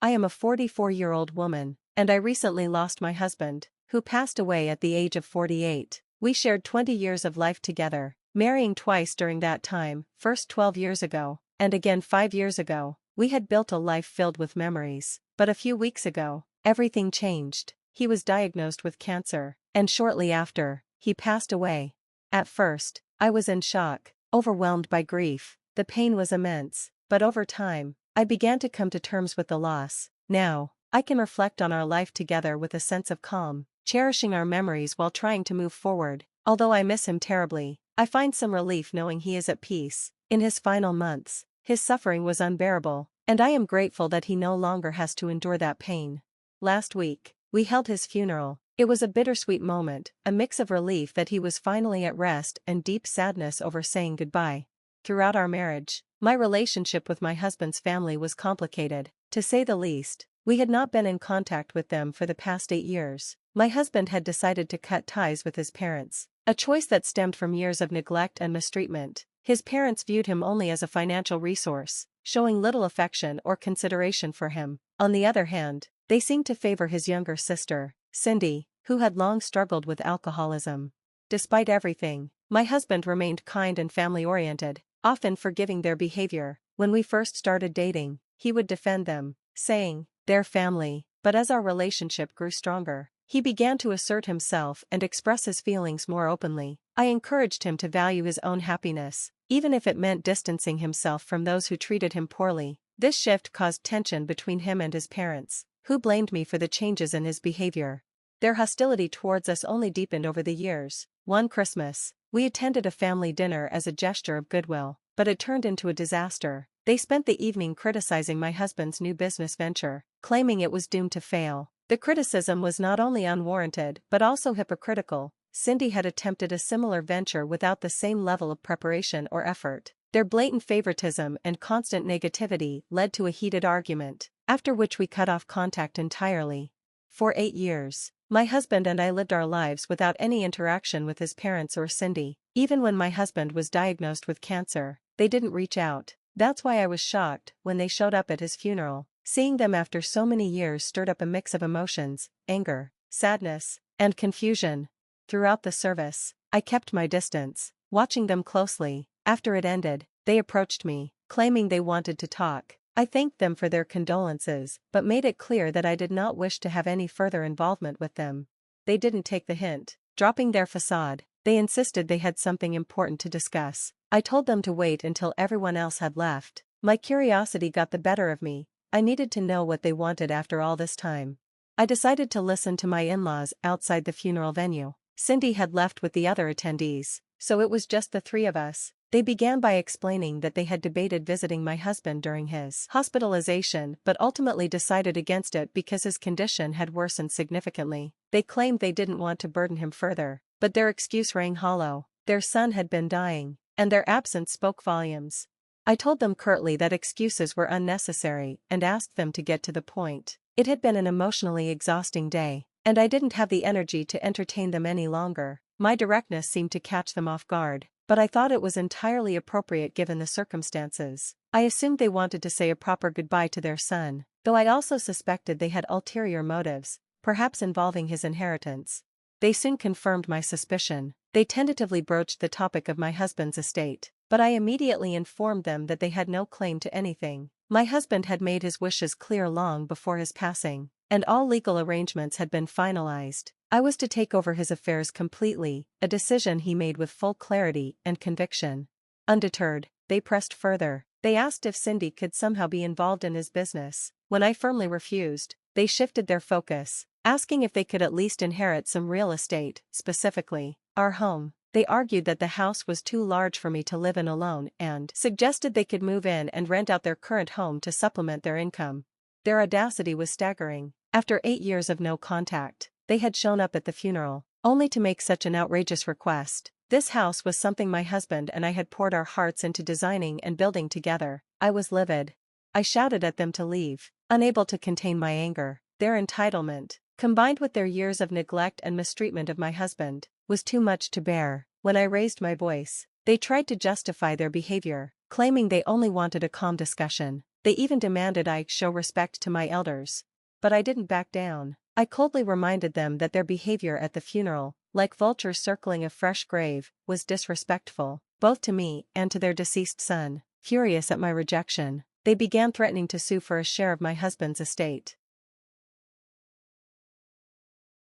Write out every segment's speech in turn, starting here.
I am a 44-year-old woman, and I recently lost my husband, who passed away at the age of 48. We shared 20 years of life together, marrying twice during that time, first 12 years ago, and again 5 years ago. We had built a life filled with memories, but a few weeks ago, everything changed. He was diagnosed with cancer, and shortly after, he passed away. At first, I was in shock, overwhelmed by grief. The pain was immense, but over time, I began to come to terms with the loss. Now, I can reflect on our life together with a sense of calm, cherishing our memories while trying to move forward. Although I miss him terribly, I find some relief knowing he is at peace. In his final months, his suffering was unbearable, and I am grateful that he no longer has to endure that pain. Last week, we held his funeral. It was a bittersweet moment, a mix of relief that he was finally at rest and deep sadness over saying goodbye. Throughout our marriage, my relationship with my husband's family was complicated, to say the least. We had not been in contact with them for the past 8 years. My husband had decided to cut ties with his parents, a choice that stemmed from years of neglect and mistreatment. His parents viewed him only as a financial resource, showing little affection or consideration for him. On the other hand, they seemed to favor his younger sister, Cindy, who had long struggled with alcoholism. Despite everything, my husband remained kind and family-oriented, often forgiving their behavior. When we first started dating, he would defend them, saying, "They're family." But as our relationship grew stronger, he began to assert himself and express his feelings more openly. I encouraged him to value his own happiness, even if it meant distancing himself from those who treated him poorly. This shift caused tension between him and his parents, who blamed me for the changes in his behavior. Their hostility towards us only deepened over the years. One Christmas, we attended a family dinner as a gesture of goodwill, but it turned into a disaster. They spent the evening criticizing my husband's new business venture, claiming it was doomed to fail. The criticism was not only unwarranted but also hypocritical. Cindy had attempted a similar venture without the same level of preparation or effort. Their blatant favoritism and constant negativity led to a heated argument, after which we cut off contact entirely. For 8 years, my husband and I lived our lives without any interaction with his parents or Cindy. Even when my husband was diagnosed with cancer, they didn't reach out. That's why I was shocked when they showed up at his funeral. Seeing them after so many years stirred up a mix of emotions: anger, sadness, and confusion. Throughout the service, I kept my distance, watching them closely. After it ended, they approached me, claiming they wanted to talk. I thanked them for their condolences, but made it clear that I did not wish to have any further involvement with them. They didn't take the hint. Dropping their facade, they insisted they had something important to discuss. I told them to wait until everyone else had left. My curiosity got the better of me. I needed to know what they wanted after all this time. I decided to listen to my in-laws outside the funeral venue. Cindy had left with the other attendees, so it was just the 3 of us. They began by explaining that they had debated visiting my husband during his hospitalization but ultimately decided against it because his condition had worsened significantly. They claimed they didn't want to burden him further, but their excuse rang hollow. Their son had been dying, and their absence spoke volumes. I told them curtly that excuses were unnecessary and asked them to get to the point. It had been an emotionally exhausting day, and I didn't have the energy to entertain them any longer. My directness seemed to catch them off guard, but I thought it was entirely appropriate given the circumstances. I assumed they wanted to say a proper goodbye to their son, though I also suspected they had ulterior motives, perhaps involving his inheritance. They soon confirmed my suspicion. They tentatively broached the topic of my husband's estate, but I immediately informed them that they had no claim to anything. My husband had made his wishes clear long before his passing, and all legal arrangements had been finalized. I was to take over his affairs completely, a decision he made with full clarity and conviction. Undeterred, they pressed further. They asked if Cindy could somehow be involved in his business. When I firmly refused, they shifted their focus, asking if they could at least inherit some real estate, specifically our home. They argued that the house was too large for me to live in alone and suggested they could move in and rent out their current home to supplement their income. Their audacity was staggering. After 8 years of no contact, they had shown up at the funeral, only to make such an outrageous request. This house was something my husband and I had poured our hearts into designing and building together. I was livid. I shouted at them to leave, unable to contain my anger. Their entitlement, combined with their years of neglect and mistreatment of my husband, was too much to bear. When I raised my voice, they tried to justify their behavior, claiming they only wanted a calm discussion. They even demanded I show respect to my elders. But I didn't back down. I coldly reminded them that their behavior at the funeral, like vultures circling a fresh grave, was disrespectful, both to me and to their deceased son. Furious at my rejection, they began threatening to sue for a share of my husband's estate.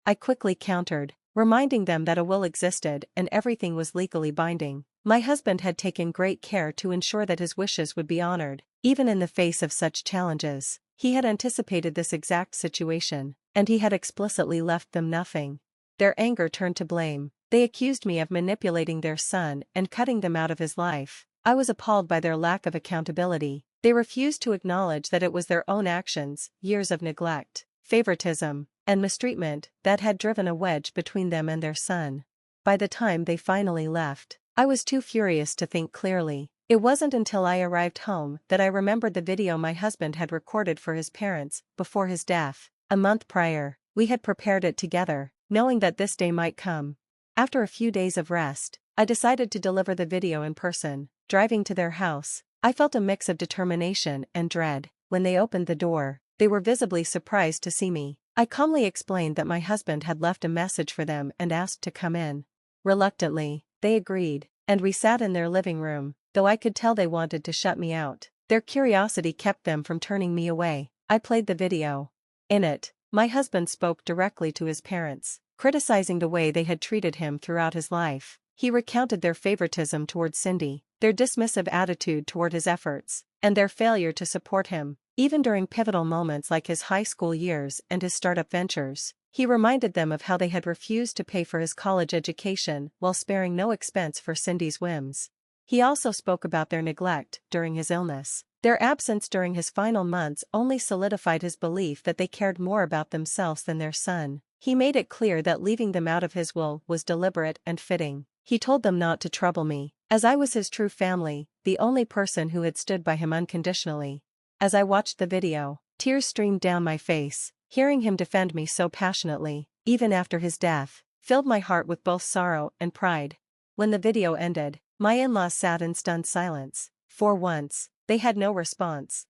I quickly countered, reminding them that a will existed and everything was legally binding. My husband had taken great care to ensure that his wishes would be honored, even in the face of such challenges. He had anticipated this exact situation, and he had explicitly left them nothing. Their anger turned to blame. They accused me of manipulating their son and cutting them out of his life. I was appalled by their lack of accountability. They refused to acknowledge that it was their own actions, years of neglect, favoritism, and mistreatment that had driven a wedge between them and their son. By the time they finally left, I was too furious to think clearly. It wasn't until I arrived home that I remembered the video my husband had recorded for his parents before his death. A month prior, we had prepared it together, knowing that this day might come. After a few days of rest, I decided to deliver the video in person. Driving to their house, I felt a mix of determination and dread. When they opened the door, they were visibly surprised to see me. I calmly explained that my husband had left a message for them and asked to come in. Reluctantly, they agreed, and we sat in their living room, though I could tell they wanted to shut me out. Their curiosity kept them from turning me away. I played the video. In it, my husband spoke directly to his parents, criticizing the way they had treated him throughout his life. He recounted their favoritism toward Cindy, their dismissive attitude toward his efforts, and their failure to support him, even during pivotal moments like his high school years and his startup ventures. He reminded them of how they had refused to pay for his college education while sparing no expense for Cindy's whims. He also spoke about their neglect during his illness. Their absence during his final months only solidified his belief that they cared more about themselves than their son. He made it clear that leaving them out of his will was deliberate and fitting. He told them not to trouble me, as I was his true family, the only person who had stood by him unconditionally. As I watched the video, tears streamed down my face. Hearing him defend me so passionately, even after his death, filled my heart with both sorrow and pride. When the video ended, my in-laws sat in stunned silence. For once, they had no response.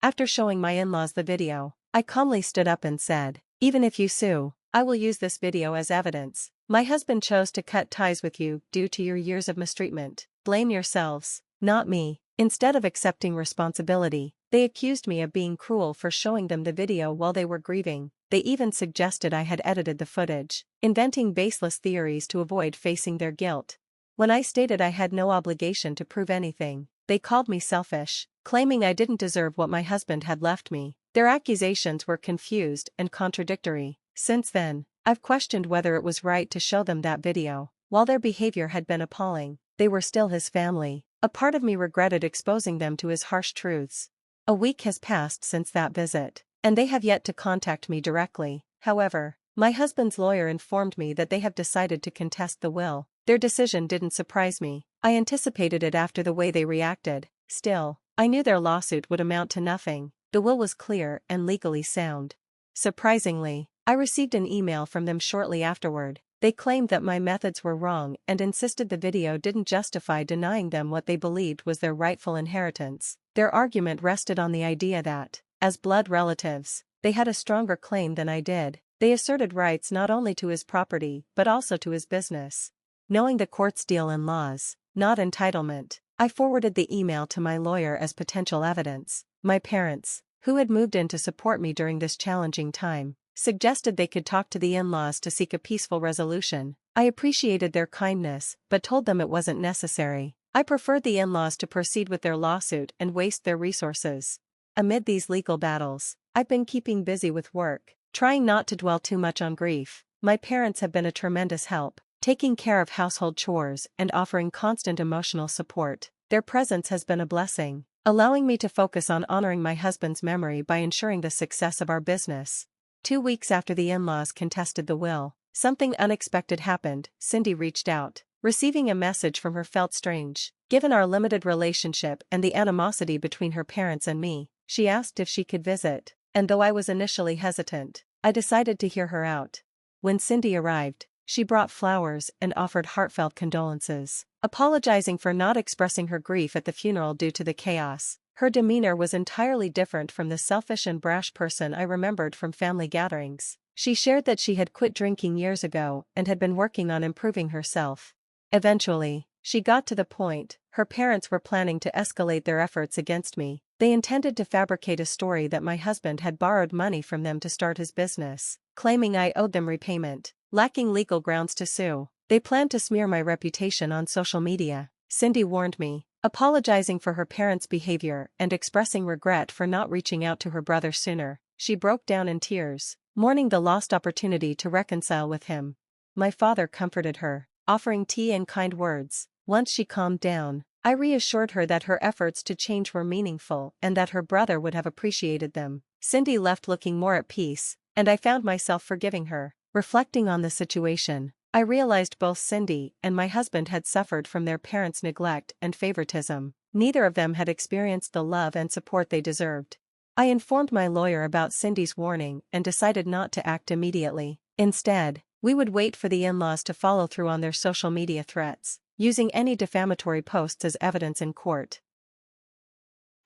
After showing my in-laws the video, I calmly stood up and said, "Even if you sue, I will use this video as evidence. My husband chose to cut ties with you due to your years of mistreatment. Blame yourselves, not me." Instead of accepting responsibility, they accused me of being cruel for showing them the video while they were grieving. They even suggested I had edited the footage, inventing baseless theories to avoid facing their guilt. When I stated I had no obligation to prove anything, they called me selfish, claiming I didn't deserve what my husband had left me. Their accusations were confused and contradictory. Since then, I've questioned whether it was right to show them that video. While their behavior had been appalling, they were still his family. A part of me regretted exposing them to his harsh truths. A week has passed since that visit, and they have yet to contact me directly. However, my husband's lawyer informed me that they have decided to contest the will. Their decision didn't surprise me. I anticipated it after the way they reacted. Still, I knew their lawsuit would amount to nothing. The will was clear and legally sound. Surprisingly, I received an email from them shortly afterward. They claimed that my methods were wrong and insisted the video didn't justify denying them what they believed was their rightful inheritance. Their argument rested on the idea that, as blood relatives, they had a stronger claim than I did. They asserted rights not only to his property but also to his business. Knowing the court's deal in laws, not entitlement, I forwarded the email to my lawyer as potential evidence. My parents, who had moved in to support me during this challenging time, suggested they could talk to the in-laws to seek a peaceful resolution. I appreciated their kindness, but told them it wasn't necessary. I preferred the in-laws to proceed with their lawsuit and waste their resources. Amid these legal battles, I've been keeping busy with work, trying not to dwell too much on grief. My parents have been a tremendous help, taking care of household chores and offering constant emotional support. Their presence has been a blessing, allowing me to focus on honoring my husband's memory by ensuring the success of our business. 2 weeks after the in-laws contested the will, something unexpected happened. Cindy reached out. Receiving a message from her felt strange. Given our limited relationship and the animosity between her parents and me, she asked if she could visit, and though I was initially hesitant, I decided to hear her out. When Cindy arrived, she brought flowers and offered heartfelt condolences, apologizing for not expressing her grief at the funeral due to the chaos. Her demeanor was entirely different from the selfish and brash person I remembered from family gatherings. She shared that she had quit drinking years ago and had been working on improving herself. Eventually, she got to the point. Her parents were planning to escalate their efforts against me. They intended to fabricate a story that my husband had borrowed money from them to start his business, claiming I owed them repayment. Lacking legal grounds to sue, they planned to smear my reputation on social media. Cindy warned me, apologizing for her parents' behavior and expressing regret for not reaching out to her brother sooner. She broke down in tears, mourning the lost opportunity to reconcile with him. My father comforted her, offering tea and kind words. Once she calmed down, I reassured her that her efforts to change were meaningful and that her brother would have appreciated them. Cindy left looking more at peace, and I found myself forgiving her. Reflecting on the situation, I realized both Cindy and my husband had suffered from their parents' neglect and favoritism. Neither of them had experienced the love and support they deserved. I informed my lawyer about Cindy's warning and decided not to act immediately. Instead, we would wait for the in-laws to follow through on their social media threats, using any defamatory posts as evidence in court.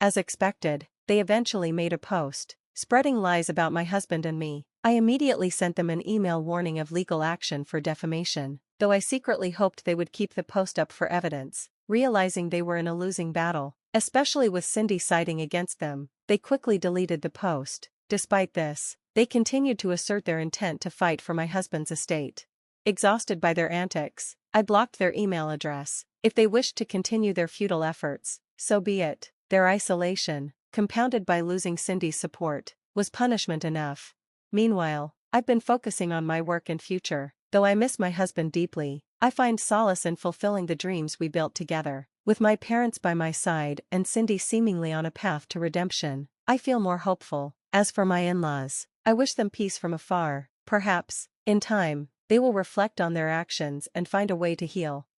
As expected, they eventually made a post, spreading lies about my husband and me. I immediately sent them an email warning of legal action for defamation, though I secretly hoped they would keep the post up for evidence. Realizing they were in a losing battle, especially with Cindy siding against them, they quickly deleted the post. Despite this, they continued to assert their intent to fight for my husband's estate. Exhausted by their antics, I blocked their email address. If they wished to continue their futile efforts, so be it. Their isolation, compounded by losing Cindy's support, was punishment enough. Meanwhile, I've been focusing on my work and future. Though I miss my husband deeply, I find solace in fulfilling the dreams we built together. With my parents by my side and Cindy seemingly on a path to redemption, I feel more hopeful. As for my in-laws, I wish them peace from afar. Perhaps, in time, they will reflect on their actions and find a way to heal.